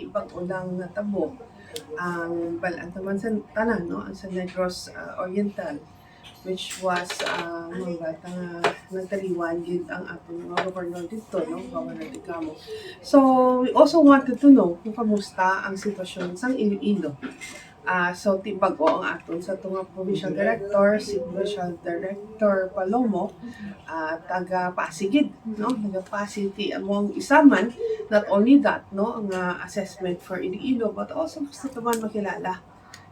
Pag-ulang natabo ang balaan naman sa tanan, no, ang sa Negros Oriental, which was mga bata nga nagtaliwan gid ang ating mga governor dito, no, Governor Degamo. So we also wanted to know kung kamusta ang sitwasyon sa Iloilo. So tibago ang aton sa tunga Provincial Director, si Provincial Director Palomo, taga Passi gid, no, taga Passi City among isaman. Not only that, no, ang assessment for Iloilo, but also gusto naman makilala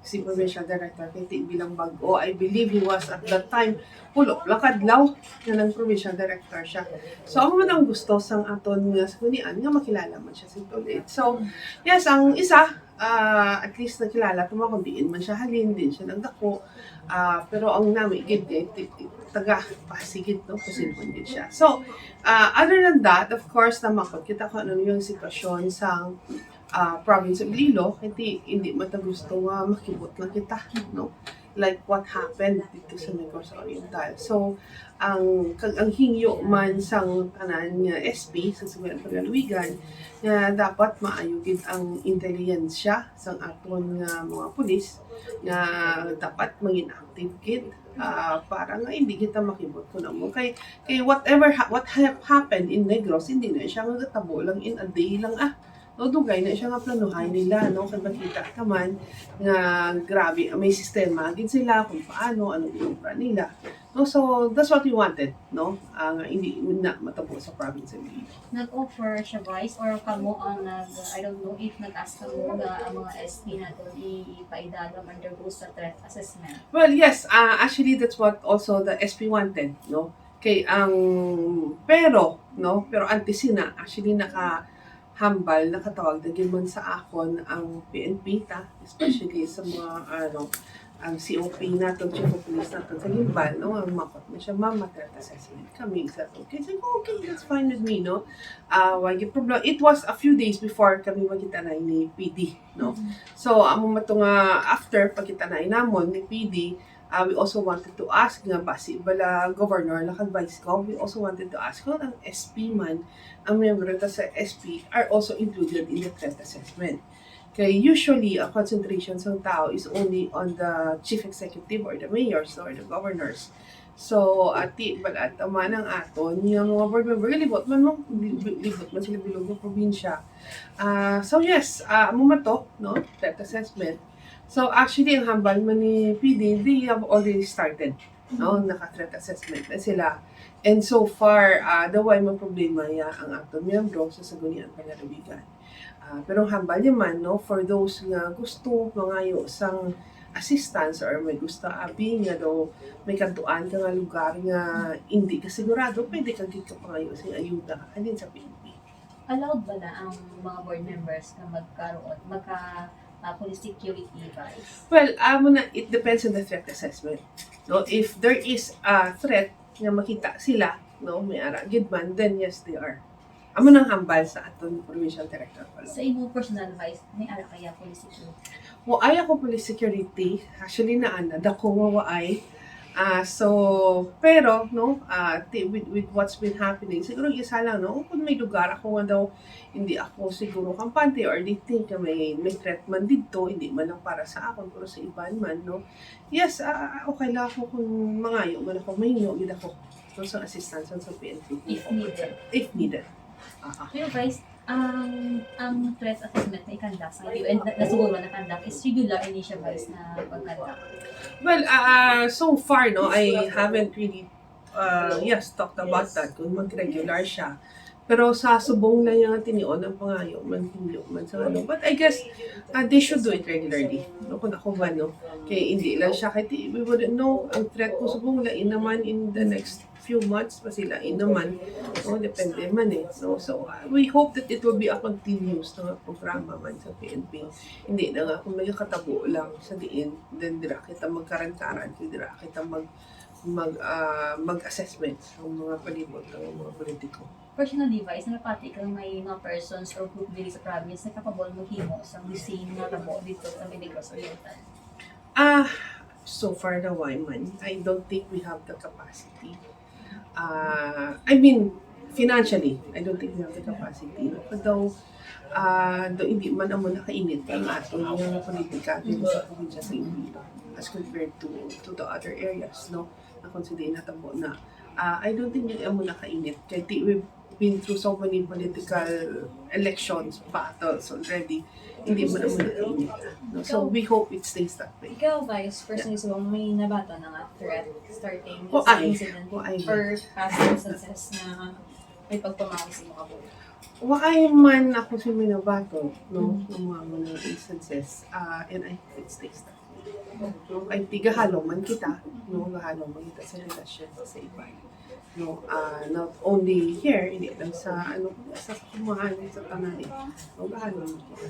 si Provincial Director kay bilang bago. I believe he was at that time pulo lakadlaw na ng Provincial Director siya. So ang man ang gusto sang aton nga Sanggunian nga makilala man siya si Tulit. So yes, ang isa at least nakilala tumakon diin man siya halin din siya nagdako. Pero ang nami gid taga Pasigit, no, kusilpon din siya. So other than that, of course, namakot kita kung ano yung sitwasyon sa province of Iloilo, hindi mata gusto nga makibot na kita, no? Like what happened dito sa Negros Oriental. So, ang hingyo man sang tanan nga SP sa Seguridad Panlalawigan nga dapat maayugid ang intelligensya sang aton nga mga pulis nga dapat maging-active gid para nga hindi kita makibot ko na mo kay what happened in Negros, hindi na siya nga tabo lang in a day lang no, dugay na siya nga planuhay nila, no, kag makita taman nga grabe may sistema gid sila kung paano ano yung plan nila, no. So that's what we wanted, no, nga hindi na matabo sa province of Iloilo. Nag-offer siya vice or kamo ang I don't know if nag-ask kamo nga ang mga SP natin ipaidalo undergo sa threat assessment. Well, yes, actually that's what also the SP wanted, no, kay pero antes na actually nakahambal, nakatawag na man sa akon ang PNP especially sa mga ang COP natin, Chief of Police natin sa Ginpahayag, no, ang makot na siya, threat assessment kami sa okay. So, okay, that's fine with me, no. Wag yung problem. It was a few days before kami magitanay ni PD, no. So, amo matunga after pagkitanay namon ni PD, we also wanted to ask nga basi bala governor lakad vice ko, we also wanted to ask kung ang SP man, ang member sa SP are also included in the threat assessment. Kaya usually, ang concentration ng tao is only on the chief executive or the mayors or the governors. So, balat man ang aton, yung mga board member, libot man sila bilog ng probinsya. So yes, to, no, threat assessment. So actually, ang hambal man ni PD, they have already started, no, naka-threat assessment na sila. And so far, daway mo problema ang aton miyembro sa Sangguniang Panlalawigan. Pero hambal naman, no, for those nga gusto mangayo sang assistance or may gusto abi nga daw may kantuan ka nga lugar nga hindi ka sigurado, pwede kang pangayo sing ayuda alin sa PNP. Allowed ba na ang mga board members na magkaroon, police security vice? Well, it depends on the threat assessment. No, if there is a threat nga makita sila, no, may ara gid man, then yes, they are. Amo nang hambal sa aton Provincial Director Palomo. Sa imo personal advice, may ara kaya police security? Waay ako police security. Actually dako nga waay. Pero no, with what's been happening, siguro isa lang, no, kung may lugar ako nga daw hindi ako siguro kampante or di think na may threat man dito, hindi man lang para sa akon pero sa iban man, no. Yes, okay lang ako kung mangayo man ako, mahinyo gid ako sa assistance sa PNP if needed. Pero guys, ang threat assessment na i-conduct sa and nasiguro na conduct is regular ini siya guys na pag-conduct. Well, so far, no, I haven't really talked about that kung mag-regular siya. Pero sa subong na yung tinion ang pangayo man sa ano. But I guess they should do it regularly. No, kung ako ba, no, kaya hindi lang siya kahit we wouldn't know ang threat kung subong lain naman in the next few months pa sila naman, no, depende man no. So we hope that it will be a continuous na programa man sa PNP, hindi na nga kung may katabo lang sa diin, then dira kita magkarantaran, dira kita mag-assessment sa mga palibot ng mga politiko. Personally, Vice, napati kang may mga persons or group dito sa province na kapabol maghimo sa design na tabo dito sa Negros Oriental? So far man, I don't think we have the capacity. I mean, financially, I don't think we have the capacity. But though hindi man amo nakainit ang aton yung politika dito sa probinsya sa Iloilo as compared to the other areas, no? Na consider na tabo na. I don't think yung amo nakainit. Kaya we've been through so many political elections, battles already. Hindi mo naman nakainit. No? So we hope it stays that way. Ikaw, Vice, personally, so may nabata na nga threat starting O sa ay, incident o ay. or past instances na may pagpamawag sa mga po. Wakay man ako si minabato, no? Ng mga instances. And I hope it stays that way. No? Ay tigahalo man kita, no? Gahalo man kita sa relasyon sa iba. No, not only here, hindi lang sa sa kumahan sa tanay. No, gahalo man kita.